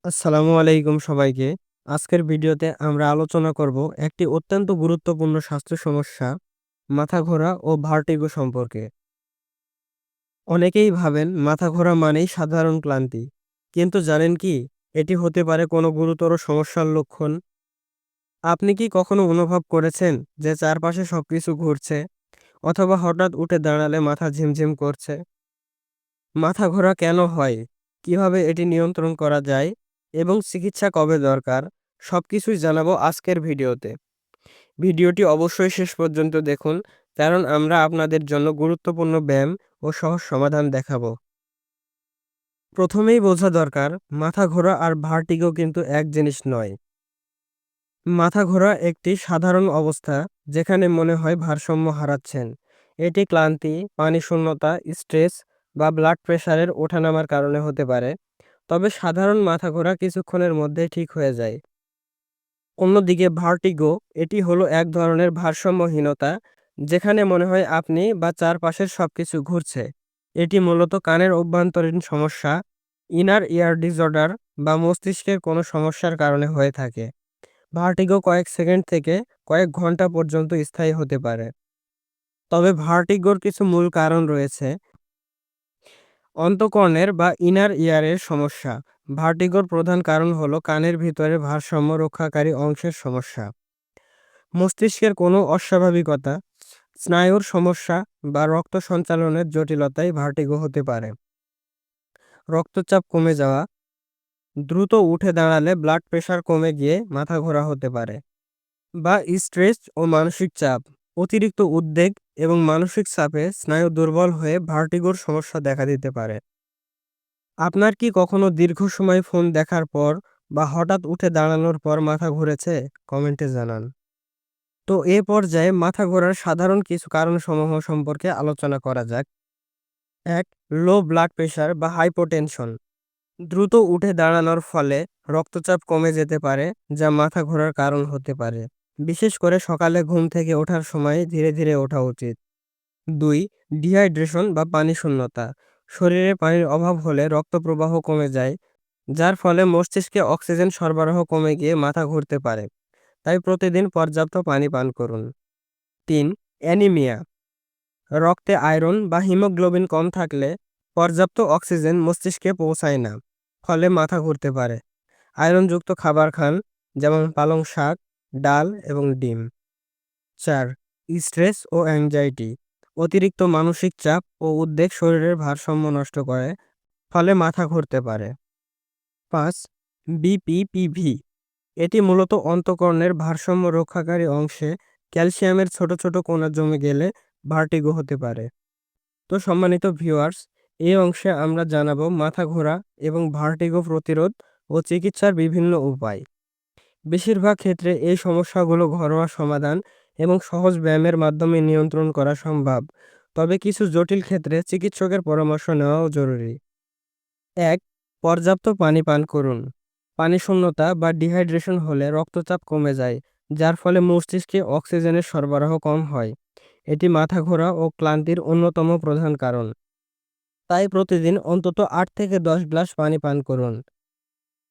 আসসালামু আলাইকুম সবাইকে। আজকের ভিডিওতে আমরা আলোচনা করব একটি অত্যন্ত গুরুত্বপূর্ণ স্বাস্থ্য সমস্যা, মাথা ঘোরা ও ভার্টিগো সম্পর্কে। অনেকেই ভাবেন মাথা ঘোরা মানেই সাধারণ ক্লান্তি। কিন্তু জানেন কি? এটি হতে পারে কোনো গুরুতর সমস্যার লক্ষণ। আপনি কি কখনো অনুভব করেছেন যে চারপাশে সবকিছু ঘুরছে অথবা হঠাৎ উঠে দাঁড়ালে মাথা ঝিমঝিম করছে? মাথা ঘোরা কেন হয়? কিভাবে এটি নিয়ন্ত্রণ করা যায়? এবং চিকিৎসা কবে দরকার? সবকিছুই জানাবো আজকের ভিডিওতে। ভিডিওটি অবশ্যই শেষ পর্যন্ত দেখুন, কারণ আমরা আপনাদের জন্য গুরুত্বপূর্ণ ব্যায়াম ও সহজ সমাধান দেখাবো। প্রথমেই বোঝা দরকার, মাথা ঘোরা আর ভার্টিগো কিন্তু এক জিনিস নয়। মাথা ঘোরা একটি সাধারণ অবস্থা যেখানে মনে হয় ভারসাম্য হারাচ্ছেন। এটি ক্লান্তি, পানিশূন্যতা, স্ট্রেস বা ব্লাড প্রেশারের ওঠানামার কারণে হতে পারে। তবে সাধারণ মাথা ঘোরা কিছুক্ষণের মধ্যে ঠিক হয়ে যায়। অন্যদিকে ভার্টিগো, এটি হলো এক ধরনের ভারসাম্যহীনতা যেখানে মনে হয় আপনি বা চারপাশের সবকিছু ঘুরছে। এটি মূলত কানের অভ্যন্তরীণ সমস্যা, ইনার ইয়ার ডিসঅর্ডার বা মস্তিষ্কের কোনো সমস্যার কারণে হয়ে থাকে। ভার্টিগো কয়েক সেকেন্ড থেকে কয়েক ঘন্টা পর্যন্ত স্থায়ী হতে পারে। তবে ভার্টিগোর কিছু মূল কারণ রয়েছে। অন্তঃকর্ণের বা ইনার ইয়ারের সমস্যা। ভার্টিগোর প্রধান কারণ হলো কানের ভিতরে ভারসাম্য রক্ষাকারী অংশের সমস্যা। মস্তিষ্কের কোনো অস্বাভাবিকতা, স্নায়ুর সমস্যা বা রক্ত সঞ্চালনের জটিলতায় ভার্টিগো হতে পারে। রক্তচাপ কমে যাওয়া, দ্রুত উঠে দাঁড়ালে ব্লাড প্রেশার কমে গিয়ে মাথা ঘোরা হতে পারে। বা স্ট্রেস ও মানসিক চাপ, অতিরিক্ত উদ্বেগ এবং মানসিক চাপে স্নায়ু দুর্বল হয়ে ভার্টিগোর সমস্যা দেখা দিতে পারে। আপনার কি কখনো দীর্ঘ সময় ফোন দেখার পর বা হঠাৎ উঠে দাঁড়ানোর পর মাথা ঘুরেছে? কমেন্টে জানান। তো এ পর্যায়ে মাথা ঘোরার সাধারণ কিছু কারণসমূহ সম্পর্কে আলোচনা করা যাক। ১. লো ব্লাড প্রেশার বা হাইপোটেনশন। দ্রুত উঠে দাঁড়ানোর ফলে রক্তচাপ কমে যেতে পারে, যা মাথা ঘোরার কারণ হতে পারে। বিশেষ করে সকালে ঘুম থেকে ওঠার সময় ধীরে ধীরে ওঠা উচিত। ২. ডিহাইড্রেশন বা পানি শূন্যতা। শরীরে পানির অভাব হলে রক্ত প্রবাহ কমে যায়, যার ফলে মস্তিষ্কে অক্সিজেন সরবরাহ কমে গিয়ে মাথা ঘুরতে পারে। তাই প্রতিদিন পর্যাপ্ত পানি পান করুন। ৩. অ্যানিমিয়া। রক্তে আয়রন বা হিমোগ্লোবিন কম থাকলে পর্যাপ্ত অক্সিজেন মস্তিষ্কে পৌঁছায় না, ফলে মাথা ঘুরতে পারে। আয়রনযুক্ত খাবার খান, যেমন পালং শাক, ডাল এবং ডিম। ৪. স্ট্রেস ও অ্যাংজাইটি। অতিরিক্ত মানসিক চাপ ও উদ্বেগ শরীরের ভারসাম্য নষ্ট করে, ফলে মাথা ঘুরতে পারে। ৫. বিপিপিভি। এটি মূলত অন্তঃকর্ণের ভারসাম্য রক্ষাকারী অংশে ক্যালসিয়ামের ছোট ছোট কণা জমে গেলে ভার্টিগো হতে পারে। তো সম্মানিত ভিউয়ার্স, এই অংশে আমরা জানাবো মাথা ঘোরা এবং ভার্টিগো প্রতিরোধ ও চিকিৎসার বিভিন্ন উপায়। বেশিরভাগ ক্ষেত্রে এই সমস্যাগুলো ঘরোয়া সমাধান এবং সহজ ব্যায়ামের মাধ্যমে নিয়ন্ত্রণ করা সম্ভব। তবে কিছু জটিল ক্ষেত্রে চিকিৎসকের পরামর্শ নেওয়াও জরুরি। ১. পর্যাপ্ত পানি পান করুন। পানি শূন্যতা বা ডিহাইড্রেশন হলে রক্তচাপ কমে যায়, যার ফলে মস্তিষ্কে অক্সিজেনের সরবরাহ কম হয়। এটি মাথা ঘোরা ও ক্লান্তির অন্যতম প্রধান কারণ। তাই প্রতিদিন অন্তত ৮ থেকে ১০ গ্লাস পানি পান করুন।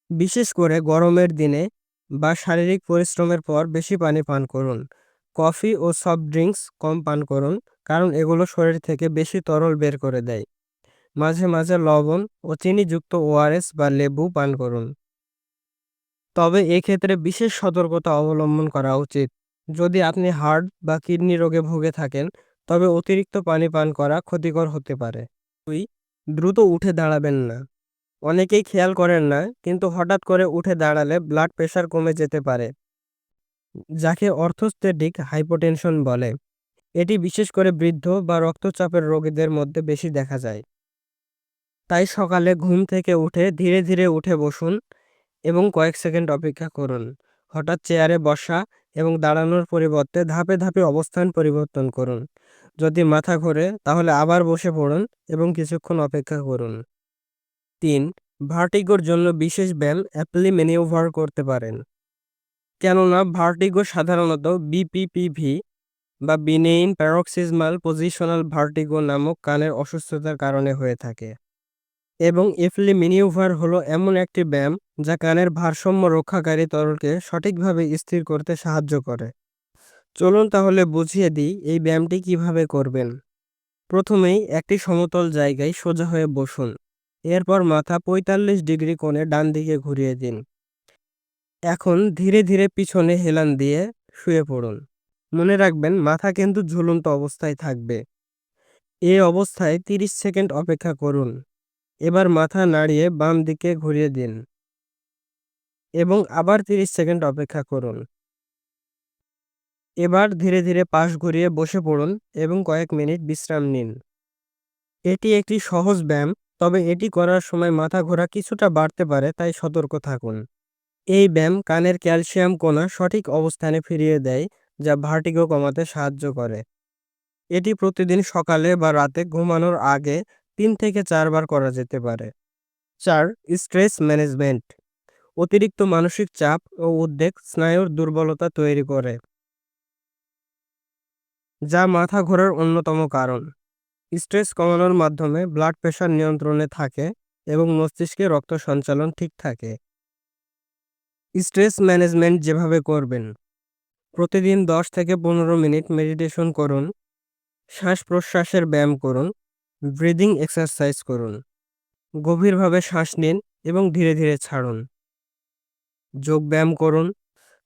বিশেষ করে গরমের দিনে বা শারীরিক পরিশ্রমের পর বেশি পানি পান করুন। কফি ও সফট ড্রিঙ্কস কম পান করুন, কারণ এগুলো শরীর থেকে বেশি তরল বের করে দেয়। মাঝে মাঝে লবণ ও চিনিযুক্ত ওআরএস বা লেবু পান করুন। তবে এক্ষেত্রে বিশেষ সতর্কতা অবলম্বন করা উচিত। যদি আপনি হার্ট বা কিডনি রোগে ভুগে থাকেন, তবে অতিরিক্ত পানি পান করা ক্ষতিকর হতে পারে। ২. দ্রুত উঠে দাঁড়াবেন না। অনেকেই খেয়াল করেন না, কিন্তু হঠাৎ করে উঠে দাঁড়ালে ব্লাড প্রেশার কমে যেতে পারে, যাকে অর্থোস্ট্যাটিক হাইপোটেনশন বলে। এটি বিশেষ করে বৃদ্ধ বা রক্তচাপের রোগীদের মধ্যে বেশি দেখা যায়। তাই সকালে ঘুম থেকে উঠে ধীরে ধীরে উঠে বসুন এবং কয়েক সেকেন্ড অপেক্ষা করুন। হঠাৎ চেয়ারে বসা এবং দাঁড়ানোর পরিবর্তে ধাপে ধাপে অবস্থান পরিবর্তন করুন। যদি মাথা ঘোরে, তাহলে আবার বসে পড়ুন এবং কিছুক্ষণ অপেক্ষা করুন। ৩. ভার্টিগোর জন্য বিশেষ ব্যায়াম অ্যাপলি ম্যানিউভার করতে পারেন। কেননা ভার্টিগো সাধারণত বিপিপিভি বা বিনেইন প্যারক্সিজমাল পজিশনাল ভার্টিগো নামক কানের অসুস্থতার কারণে হয়ে থাকে। এবং এফলি ম্যানিউভার হলো এমন একটি ব্যায়াম যা কানের ভারসাম্য রক্ষাকারী তরলকে সঠিকভাবে স্থির করতে সাহায্য করে। চলুন তাহলে বুঝিয়ে দিই এই ব্যায়ামটি কিভাবে করবেন। প্রথমেই একটি সমতল জায়গায় সোজা হয়ে বসুন। এরপর মাথা ৪৫ ডিগ্রি কোণে ডান দিকে ঘুরিয়ে দিন। এখন ধীরে ধীরে পিছনে হেলান দিয়ে শুয়ে পড়ুন। মনে রাখবেন মাথা কিন্তু ঝুলন্ত অবস্থায় থাকবে। এই অবস্থায় ৩০ সেকেন্ড অপেক্ষা করুন। এবার মাথা নাড়িয়ে বাম দিকে ঘুরিয়ে দিন এবং আবার ৩০ সেকেন্ড অপেক্ষা করুন। এবার ধীরে ধীরে পাশ ঘুরিয়ে বসে পড়ুন এবং কয়েক মিনিট বিশ্রাম নিন। এটি একটি সহজ ব্যায়াম, তবে এটি করার সময় মাথা ঘোরা কিছুটা বাড়তে পারে, তাই সতর্ক থাকুন। এই ব্যায়াম কানের ক্যালসিয়াম কণা সঠিক অবস্থানে ফিরিয়ে দেয়, যা ভার্টিগো কমাতে সাহায্য করে। এটি প্রতিদিন সকালে বা রাতে ঘুমানোর আগে ৩ থেকে ৪ বার করা যেতে পারে। ৪. Stress management. অতিরিক্ত মানসিক চাপ ও উদ্বেগ স্নায়ুর দুর্বলতা তৈরি করে, যা মাথা ঘোরার অন্যতম কারণ। স্ট্রেস কমানোর মাধ্যমে ব্লাড প্রেশার নিয়ন্ত্রণে থাকে এবং মস্তিষ্কে রক্ত সঞ্চালন ঠিক থাকে। স্ট্রেস ম্যানেজমেন্ট যেভাবে করবেন: প্রতিদিন ১০ থেকে ১৫ মিনিট মেডিটেশন করুন, শ্বাস প্রশ্বাসের ব্যায়াম করুন, ব্রিদিং এক্সারসাইজ করুন। গভীরভাবে শ্বাস নিন এবং ধীরে ধীরে ছাড়ুন। যোগ ব্যায়াম করুন,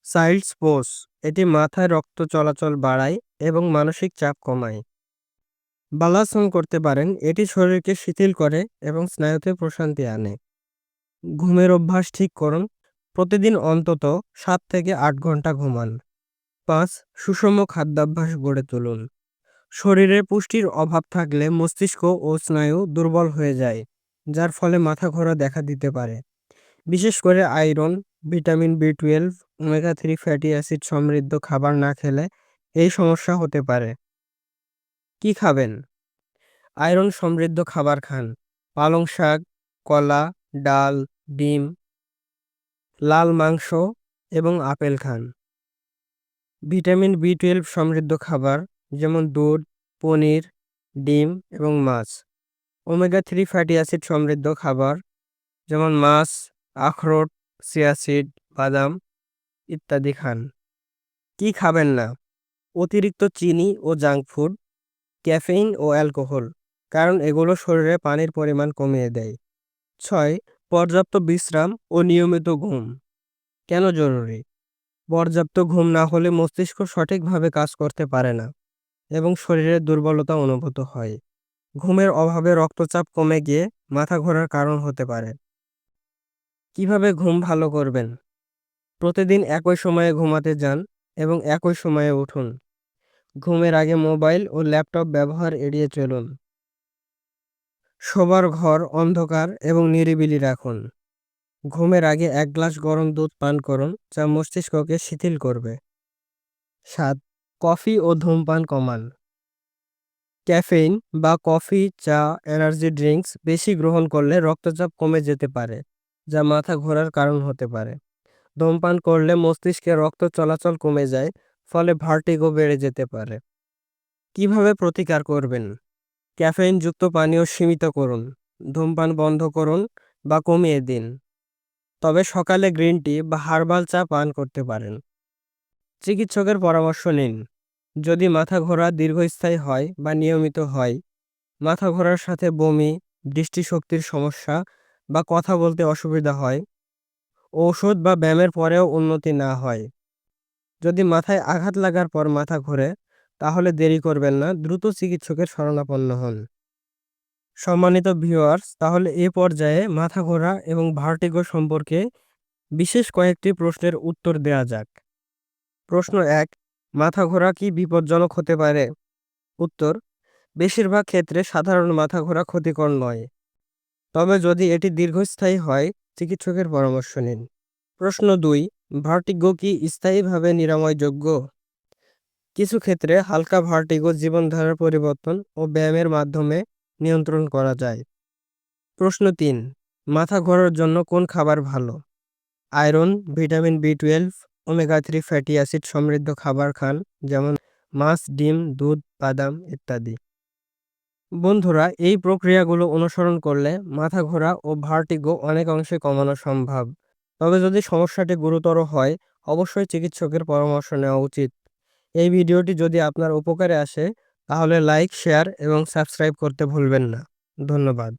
চাইল্ডস পোজ, এটি মাথায় রক্ত চলাচল বাড়ায় এবং মানসিক চাপ কমায়। বালাসন করতে পারেন, এটি শরীরকে শিথিল করে এবং স্নায়ুতে প্রশান্তি আনে। ঘুমের অভ্যাস ঠিক করুন, প্রতিদিন অন্তত ৭ থেকে ৮ ঘন্টা ঘুমান। ৫. সুষম খাদ্যাভ্যাস গড়ে তুলুন। শরীরে পুষ্টির অভাব থাকলে মস্তিষ্ক ও স্নায়ু দুর্বল হয়ে যায়, যার ফলে মাথা ঘোরা দেখা দিতে পারে। বিশেষ করে আয়রন, ভিটামিন বি12, ওমেগা-3 ফ্যাটি অ্যাসিড সমৃদ্ধ খাবার না খেলে এই সমস্যা হতে পারে। কি খাবেন? আয়রন সমৃদ্ধ খাবার খান। পালং শাক, কলা, ডাল, ডিম, লাল মাংস এবং আপেল খান। ভিটামিন বি12 সমৃদ্ধ খাবার যেমন দুধ, পনির, ডিম এবং মাছ। ওমেগা-3 ফ্যাটি অ্যাসিড সমৃদ্ধ খাবার যেমন মাছ, আখরোট, চিয়া সিড, বাদাম ইত্যাদি খান। কি খাবেন না? অতিরিক্ত চিনি ও জাঙ্ক ফুড, ক্যাফেইন ও অ্যালকোহল, কারণ এগুলো শরীরে পানির পরিমাণ কমিয়ে দেয়। ৬. পর্যাপ্ত বিশ্রাম ও নিয়মিত ঘুম কেন জরুরি? পর্যাপ্ত ঘুম না হলে মস্তিষ্ক সঠিকভাবে কাজ করতে পারে না এবং শরীরে দুর্বলতা অনুভূত হয়। ঘুমের অভাবে রক্তচাপ কমে গিয়ে মাথা ঘোরার কারণ হতে পারে। কিভাবে ঘুম ভালো করবেন? প্রতিদিন একই সময়ে ঘুমাতে যান এবং একই সময়ে উঠুন। ঘুমের আগে মোবাইল ও ল্যাপটপ ব্যবহার এড়িয়ে চলুন। শোবার ঘর অন্ধকার এবং নিরিবিলি রাখুন। ঘুমের আগে ১ গ্লাস গরম দুধ পান করুন, যা মস্তিষ্ককে শিথিল করবে। ৭. কফি ও ধূমপান কমান। ক্যাফেইন বা কফি, চা, এনার্জি ড্রিঙ্কস বেশি গ্রহণ করলে রক্তচাপ কমে যেতে পারে, যা মাথা ঘোরার কারণ হতে পারে। ধূমপান করলে মস্তিষ্কে রক্ত চলাচল কমে যায়, ফলে ভার্টিগো বেড়ে যেতে পারে। কিভাবে প্রতিকার করবেন? ক্যাফেইনযুক্ত পানীয় সীমিত করুন, ধূমপান বন্ধ করুন বা কমিয়ে দিন। তবে সকালে গ্রিন টি বা হার্বাল চা পান করতে পারেন। চিকিৎসকের পরামর্শ নিন। যদি মাথা ঘোরা দীর্ঘস্থায়ী হয় বা নিয়মিত হয়, মাথা ঘোরার সাথে বমি, দৃষ্টিশক্তির সমস্যা বা কথা বলতে অসুবিধা হয়, ঔষধ বা ব্যায়ামের পরেও উন্নতি না হয়, যদি মাথায় আঘাত লাগার পর মাথা ঘোরে, তাহলে দেরি করবেন না, দ্রুত চিকিৎসকের শরণাপন্ন হন। সম্মানিত ভিউয়ার্স, তাহলে এ পর্যায়ে মাথা ঘোরা এবং ভার্টিগো সম্পর্কে বিশেষ কয়েকটি প্রশ্নের উত্তর দেয়া যাক। প্রশ্ন ১. মাথা ঘোরা কি বিপজ্জনক হতে পারে? উত্তর: বেশিরভাগ ক্ষেত্রে সাধারণ মাথা ঘোরা ক্ষতিকর নয়, তবে যদি এটি দীর্ঘস্থায়ী হয়, চিকিৎসকের পরামর্শ নিন। প্রশ্ন ২. ভার্টিগো কি স্থায়ীভাবে নিরাময়যোগ্য? কিছু ক্ষেত্রে হালকা ভার্টিগো জীবনধারার পরিবর্তন ও ব্যায়ামের মাধ্যমে নিয়ন্ত্রণ করা যায়। প্রশ্ন ৩. মাথা ঘোরার জন্য কোন খাবার ভালো? আয়রন, ভিটামিন বি12, ওমেগা-3 ফ্যাটি অ্যাসিড সমৃদ্ধ খাবার খান, যেমন মাছ, ডিম, দুধ, বাদাম ইত্যাদি। বন্ধুরা, এই প্রক্রিয়াগুলো অনুসরণ করলে মাথা ঘোরা ও ভার্টিগো অনেক অংশে কমানো সম্ভব। তবে যদি সমস্যাটি গুরুতর হয়, অবশ্যই চিকিৎসকের পরামর্শ নেওয়া উচিত। এই ভিডিওটি যদি আপনার উপকারে আসে, তাহলে লাইক, শেয়ার এবং সাবস্ক্রাইব করতে ভুলবেন না। ধন্যবাদ।